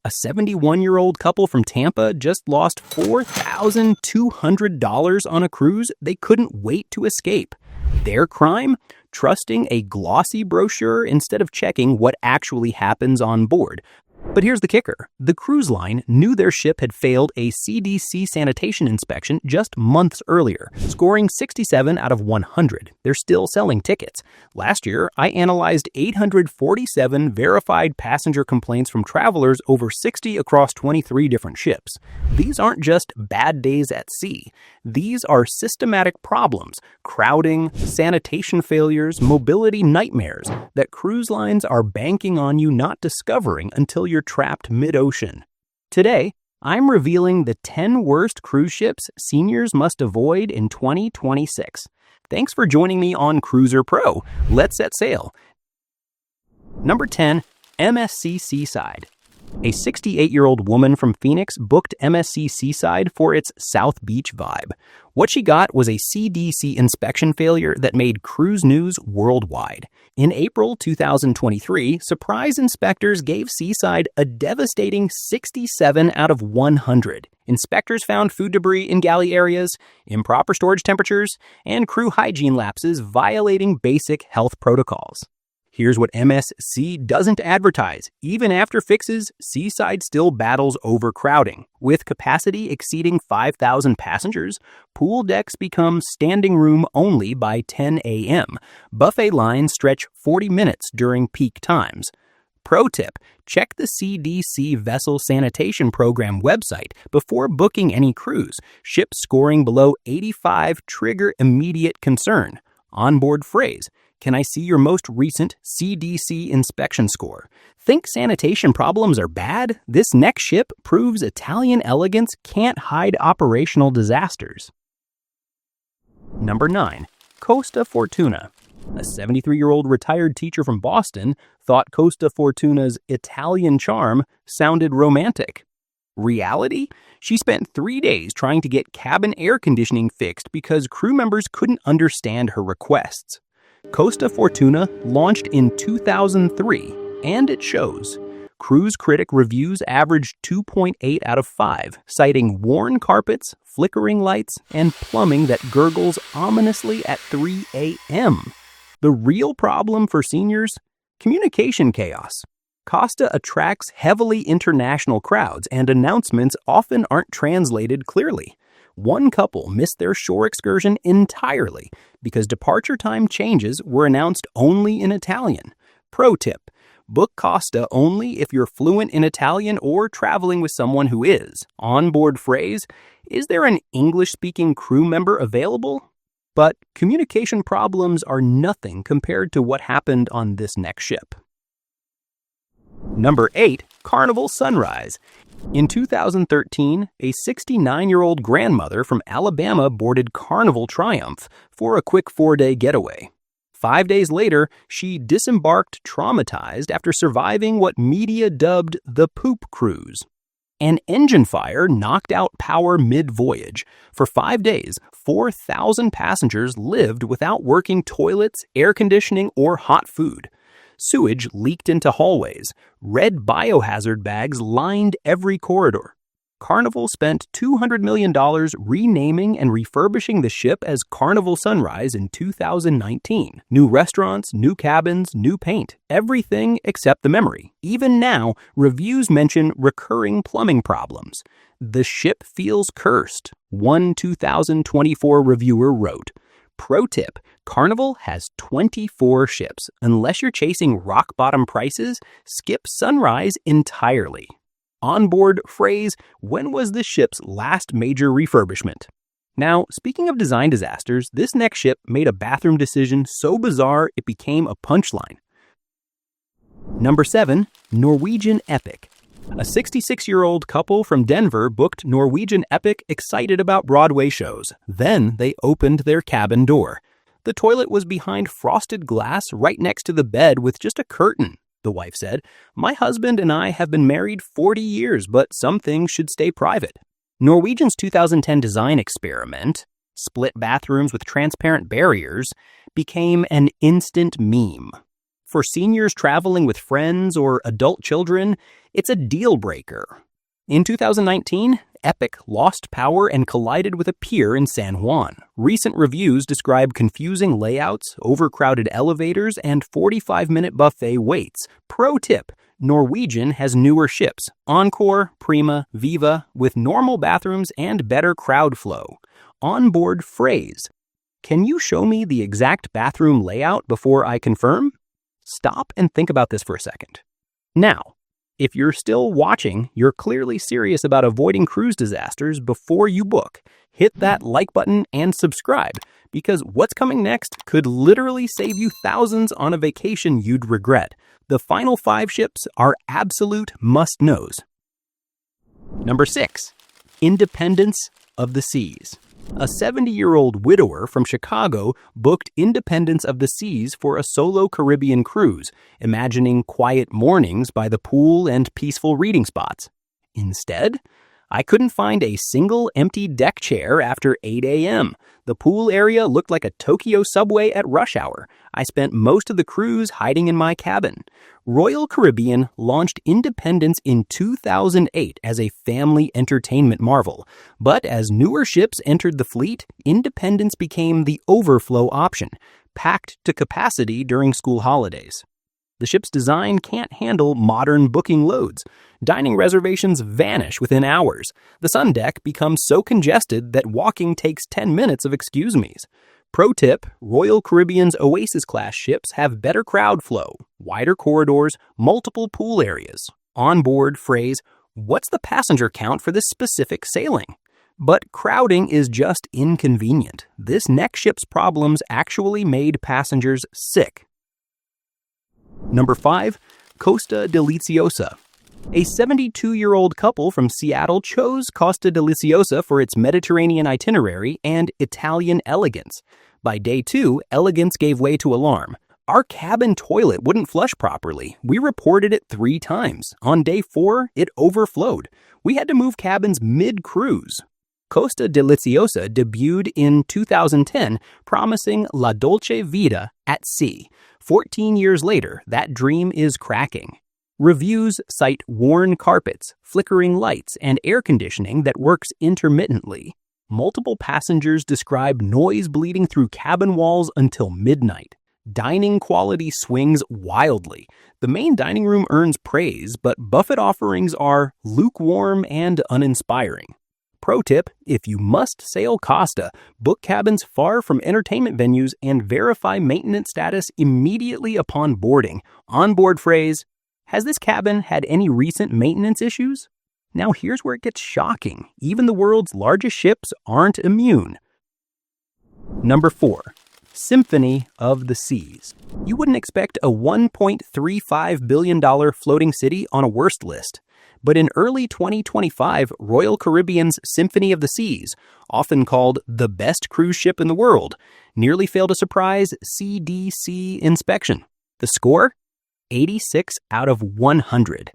A 71-year-old couple from Tampa just lost $4,200 on a cruise they couldn't wait to escape. Their crime? Trusting a glossy brochure instead of checking what actually happens on board. But here's the kicker. The cruise line knew their ship had failed a CDC sanitation inspection just months earlier, scoring 67 out of 100. They're still selling tickets. Last year, I analyzed 847 verified passenger complaints from travelers over 60 across 23 different ships. These aren't just bad days at sea. These are systematic problems, crowding, sanitation failures, mobility nightmares that cruise lines are banking on you not discovering until you're trapped mid-ocean. Today, I'm revealing the 10 worst cruise ships seniors must avoid in 2026. Thanks for joining me on Cruiser Pro. Let's set sail. Number 10, MSC Seaside. A 68-year-old woman from Phoenix booked MSC Seaside for its South Beach vibe. What she got was a CDC inspection failure that made cruise news worldwide. In April 2023, surprise inspectors gave Seaside a devastating 67 out of 100. Inspectors found food debris in galley areas, improper storage temperatures, and crew hygiene lapses violating basic health protocols. Here's what MSC doesn't advertise. Even after fixes, Seaside still battles overcrowding. With capacity exceeding 5,000 passengers, pool decks become standing room only by 10 a.m. Buffet lines stretch 40 minutes during peak times. Pro tip, check the CDC Vessel Sanitation Program website before booking any cruise. Ships scoring below 85 trigger immediate concern. Onboard phrase, can I see your most recent CDC inspection score? Think sanitation problems are bad? This next ship proves Italian elegance can't hide operational disasters. Number 9. Costa Fortuna. A 73-year-old retired teacher from Boston thought Costa Fortuna's Italian charm sounded romantic. Reality? She spent 3 days trying to get cabin air conditioning fixed because crew members couldn't understand her requests. Costa Fortuna launched in 2003, and it shows. Cruise critic reviews averaged 2.8 out of 5, citing worn carpets, flickering lights, and plumbing that gurgles ominously at 3 a.m. The real problem for seniors? Communication chaos. Costa attracts heavily international crowds, and announcements often aren't translated clearly. One couple missed their shore excursion entirely because departure time changes were announced only in Italian. Pro tip, book Costa only if you're fluent in Italian or traveling with someone who is. Onboard phrase, is there an English-speaking crew member available? But communication problems are nothing compared to what happened on this next ship. Number 8, Carnival Sunrise. In 2013, a 69-year-old grandmother from Alabama boarded Carnival Triumph for a quick 4-day getaway. 5 days later, she disembarked traumatized after surviving what media dubbed the poop cruise. An engine fire knocked out power mid-voyage. For 5 days, 4,000 passengers lived without working toilets, air conditioning, or hot food. Sewage leaked into hallways. Red biohazard bags lined every corridor. Carnival spent $200 million renaming and refurbishing the ship as Carnival Sunrise in 2019. New restaurants, new cabins, new paint. Everything except the memory. Even now, reviews mention recurring plumbing problems. The ship feels cursed, one 2024 reviewer wrote. Pro tip, Carnival has 24 ships. Unless you're chasing rock-bottom prices, skip Sunrise entirely. Onboard phrase, when was the ship's last major refurbishment? Now, speaking of design disasters, this next ship made a bathroom decision so bizarre it became a punchline. Number 7, Norwegian Epic. A 66-year-old couple from Denver booked Norwegian Epic excited about Broadway shows. Then they opened their cabin door. The toilet was behind frosted glass right next to the bed with just a curtain, the wife said. My husband and I have been married 40 years, but some things should stay private. Norwegian's 2010 design experiment, split bathrooms with transparent barriers, became an instant meme. For seniors traveling with friends or adult children, it's a deal breaker. In 2019, Epic lost power and collided with a pier in San Juan. Recent reviews describe confusing layouts, overcrowded elevators, and 45-minute buffet waits. Pro tip: Norwegian has newer ships, Encore, Prima, Viva, with normal bathrooms and better crowd flow. Onboard phrase: can you show me the exact bathroom layout before I confirm? Stop and think about this for a second. Now, if you're still watching, you're clearly serious about avoiding cruise disasters before you book. Hit that like button and subscribe, because what's coming next could literally save you thousands on a vacation you'd regret. The final 5 ships are absolute must-knows. Number 6, Independence of the Seas. A 70-year-old widower from Chicago booked Independence of the Seas for a solo Caribbean cruise, imagining quiet mornings by the pool and peaceful reading spots. Instead, I couldn't find a single empty deck chair after 8 a.m. The pool area looked like a Tokyo subway at rush hour. I spent most of the cruise hiding in my cabin. Royal Caribbean launched Independence in 2008 as a family entertainment marvel. But as newer ships entered the fleet, Independence became the overflow option, packed to capacity during school holidays. The ship's design can't handle modern booking loads. Dining reservations vanish within hours. The sun deck becomes so congested that walking takes 10 minutes of excuse-me's. Pro tip: Royal Caribbean's Oasis-class ships have better crowd flow, wider corridors, multiple pool areas. Onboard phrase: what's the passenger count for this specific sailing? But crowding is just inconvenient. This next ship's problems actually made passengers sick. Number 5, Costa Deliciosa. A 72-year-old couple from Seattle chose Costa Deliciosa for its Mediterranean itinerary and Italian elegance. By day 2, elegance gave way to alarm. Our cabin toilet wouldn't flush properly. We reported it 3 times. On day 4, it overflowed. We had to move cabins mid-cruise. Costa Deliciosa debuted in 2010, promising La Dolce Vita at sea. 14 years later, that dream is cracking. Reviews cite worn carpets, flickering lights, and air conditioning that works intermittently. Multiple passengers describe noise bleeding through cabin walls until midnight. Dining quality swings wildly. The main dining room earns praise, but buffet offerings are lukewarm and uninspiring. Pro tip: if you must sail Costa, book cabins far from entertainment venues and verify maintenance status immediately upon boarding. Onboard phrase: has this cabin had any recent maintenance issues? Now here's where it gets shocking. Even the world's largest ships aren't immune. Number 4, Symphony of the Seas. You wouldn't expect a $1.35 billion floating city on a worst list. But in early 2025, Royal Caribbean's Symphony of the Seas, often called the best cruise ship in the world, nearly failed a surprise CDC inspection. The score? 86 out of 100.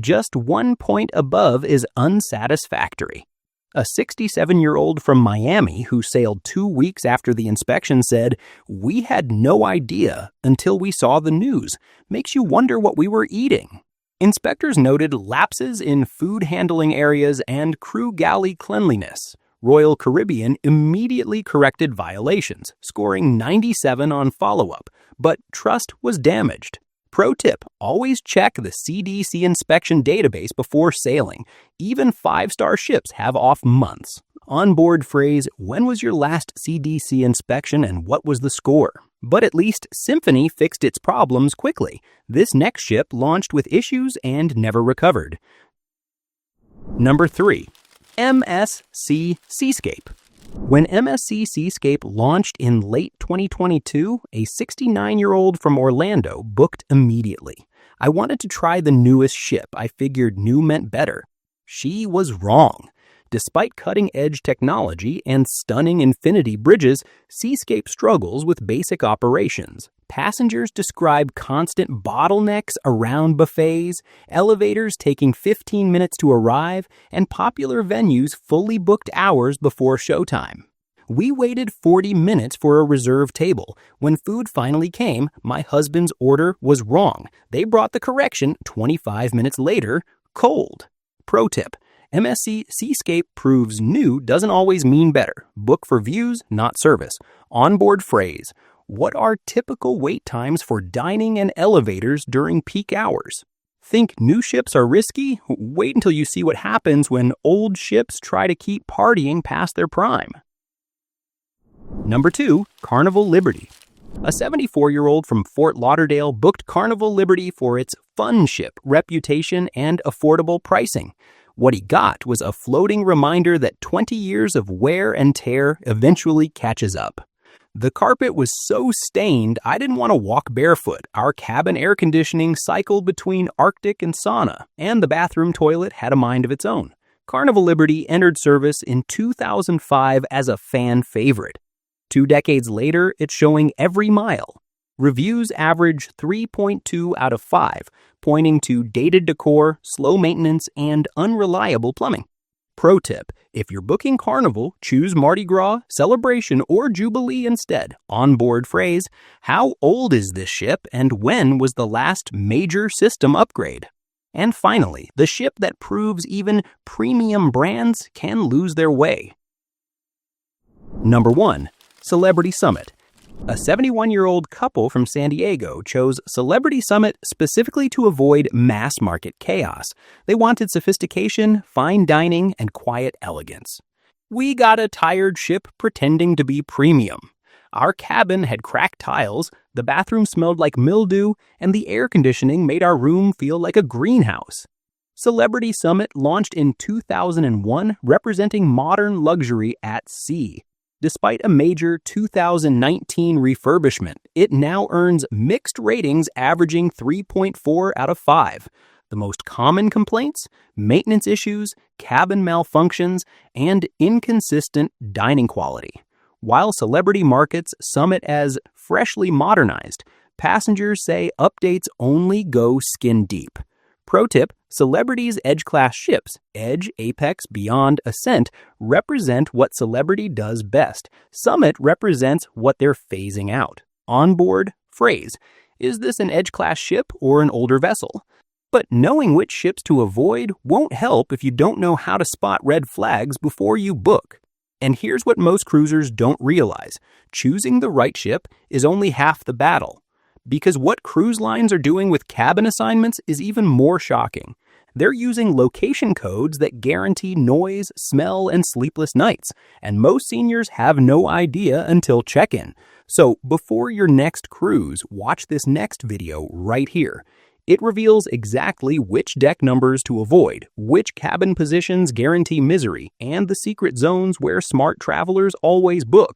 Just 1 point above is unsatisfactory. A 67-year-old from Miami who sailed 2 weeks after the inspection said, "We had no idea until we saw the news. Makes you wonder what we were eating." Inspectors noted lapses in food handling areas and crew galley cleanliness. Royal Caribbean immediately corrected violations, scoring 97 on follow-up, but trust was damaged. Pro tip: always check the CDC inspection database before sailing. Even 5-star ships have off months. Onboard phrase: when was your last CDC inspection and what was the score? But at least Symphony fixed its problems quickly. This next ship launched with issues and never recovered. Number 3, MSC Seascape. When MSC Seascape launched in late 2022, a 69-year-old from Orlando booked immediately. I wanted to try the newest ship. I figured new meant better. She was wrong. Despite cutting-edge technology and stunning infinity bridges, Seascape struggles with basic operations. Passengers describe constant bottlenecks around buffets, elevators taking 15 minutes to arrive, and popular venues fully booked hours before showtime. We waited 40 minutes for a reserved table. When food finally came, my husband's order was wrong. They brought the correction 25 minutes later, cold. Pro tip: MSC Seascape proves new doesn't always mean better. Book for views, not service. Onboard phrase: what are typical wait times for dining and elevators during peak hours? Think new ships are risky? Wait until you see what happens when old ships try to keep partying past their prime. Number 2, Carnival Liberty. A 74-year-old from Fort Lauderdale booked Carnival Liberty for its fun ship reputation and affordable pricing. What he got was a floating reminder that 20 years of wear and tear eventually catches up. The carpet was so stained, I didn't want to walk barefoot. Our cabin air conditioning cycled between Arctic and sauna, and the bathroom toilet had a mind of its own. Carnival Liberty entered service in 2005 as a fan favorite. 2 decades later, it's showing every mile. Reviews average 3.2 out of 5, pointing to dated decor, slow maintenance, and unreliable plumbing. Pro tip: if you're booking Carnival, choose Mardi Gras, Celebration, or Jubilee instead. Onboard phrase: how old is this ship and when was the last major system upgrade? And finally, the ship that proves even premium brands can lose their way. Number 1, Celebrity Summit. A 71-year-old couple from San Diego chose Celebrity Summit specifically to avoid mass-market chaos. They wanted sophistication, fine dining, and quiet elegance. We got a tired ship pretending to be premium. Our cabin had cracked tiles, the bathroom smelled like mildew, and the air conditioning made our room feel like a greenhouse. Celebrity Summit launched in 2001, representing modern luxury at sea. Despite a major 2019 refurbishment, it now earns mixed ratings averaging 3.4 out of 5. The most common complaints: maintenance issues, cabin malfunctions, and inconsistent dining quality. While Celebrity markets Summit as freshly modernized, passengers say updates only go skin deep. Pro tip: Celebrity's Edge-class ships, Edge, Apex, Beyond, Ascent, represent what Celebrity does best. Summit represents what they're phasing out. Onboard phrase: is this an Edge-class ship or an older vessel? But knowing which ships to avoid won't help if you don't know how to spot red flags before you book. And here's what most cruisers don't realize: choosing the right ship is only half the battle. Because what cruise lines are doing with cabin assignments is even more shocking. They're using location codes that guarantee noise, smell, and sleepless nights, and most seniors have no idea until check-in. So before your next cruise, watch this next video right here. It reveals exactly which deck numbers to avoid, which cabin positions guarantee misery, and the secret zones where smart travelers always book.